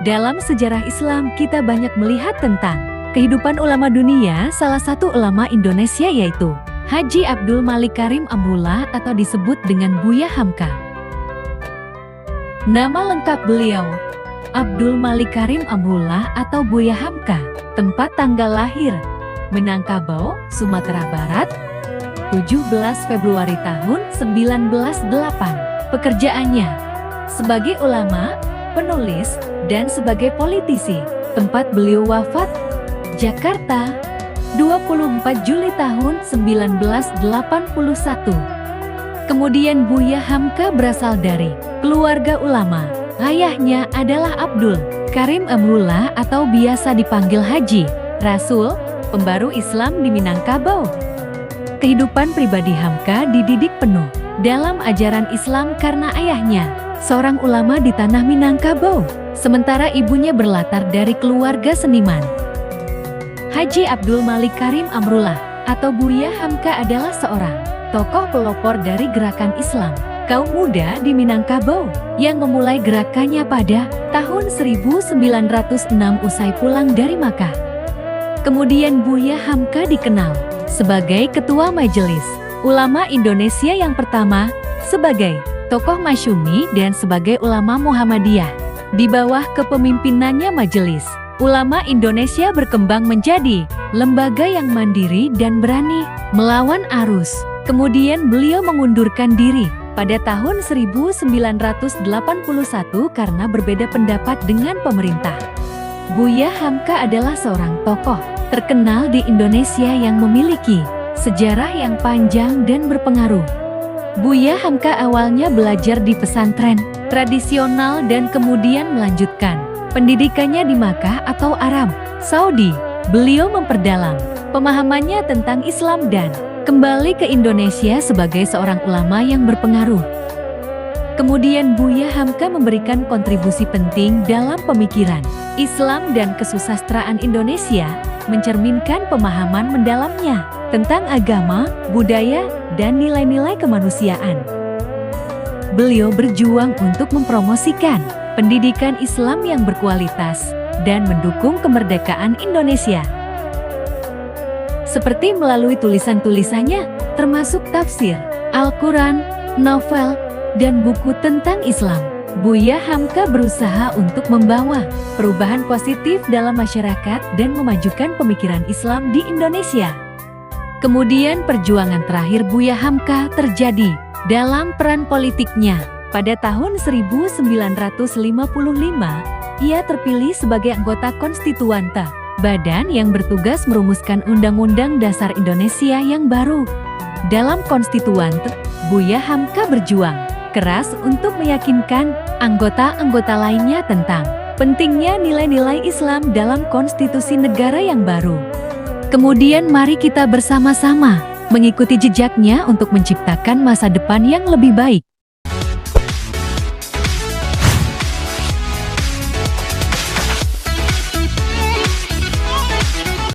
Dalam sejarah Islam kita banyak melihat tentang kehidupan ulama dunia. Salah satu ulama Indonesia yaitu Haji Abdul Malik Karim Amrullah atau disebut dengan Buya Hamka. Nama lengkap beliau Abdul Malik Karim Amrullah atau Buya Hamka. Tempat tanggal lahir Minangkabau, Sumatera Barat, 17 Februari tahun 1908. Pekerjaannya sebagai ulama, penulis, dan sebagai politisi. Tempat beliau wafat Jakarta, 24 Juli tahun 1981. Kemudian Buya Hamka berasal dari keluarga ulama. Ayahnya adalah Abdul Karim Amrullah atau biasa dipanggil Haji Rasul, pembaru Islam di Minangkabau. Kehidupan pribadi Hamka dididik penuh dalam ajaran Islam karena ayahnya seorang ulama di tanah Minangkabau, sementara ibunya berlatar dari keluarga seniman. Haji Abdul Malik Karim Amrullah atau Buya Hamka adalah seorang tokoh pelopor dari gerakan Islam kaum muda di Minangkabau yang memulai gerakannya pada tahun 1906 usai pulang dari Makkah. Kemudian Buya Hamka dikenal sebagai Ketua Majelis Ulama Indonesia yang pertama, sebagai tokoh masyumi dan sebagai ulama Muhammadiyah. Di bawah kepemimpinannya Majelis Ulama Indonesia berkembang menjadi lembaga yang mandiri dan berani melawan arus. Kemudian beliau mengundurkan diri pada tahun 1981 karena berbeda pendapat dengan pemerintah. Buya Hamka adalah seorang tokoh terkenal di Indonesia yang memiliki sejarah yang panjang dan berpengaruh. Buya Hamka awalnya belajar di pesantren tradisional dan kemudian melanjutkan pendidikannya di Makkah atau Arab Saudi. Beliau memperdalam pemahamannya tentang Islam dan kembali ke Indonesia sebagai seorang ulama yang berpengaruh. Kemudian Buya Hamka memberikan kontribusi penting dalam pemikiran Islam dan kesusastraan Indonesia, mencerminkan pemahaman mendalamnya tentang agama, budaya, dan nilai-nilai kemanusiaan. Beliau berjuang untuk mempromosikan pendidikan Islam yang berkualitas dan mendukung kemerdekaan Indonesia. Seperti melalui tulisan-tulisannya, termasuk tafsir, Al-Quran, novel, dan buku tentang Islam. Buya Hamka berusaha untuk membawa perubahan positif dalam masyarakat dan memajukan pemikiran Islam di Indonesia. Kemudian perjuangan terakhir Buya Hamka terjadi dalam peran politiknya. Pada tahun 1955, ia terpilih sebagai anggota konstituante, badan yang bertugas merumuskan Undang-Undang Dasar Indonesia yang baru. Dalam konstituante, Buya Hamka berjuang keras untuk meyakinkan anggota-anggota lainnya tentang pentingnya nilai-nilai Islam dalam konstitusi negara yang baru. Kemudian mari kita bersama-sama mengikuti jejaknya untuk menciptakan masa depan yang lebih baik.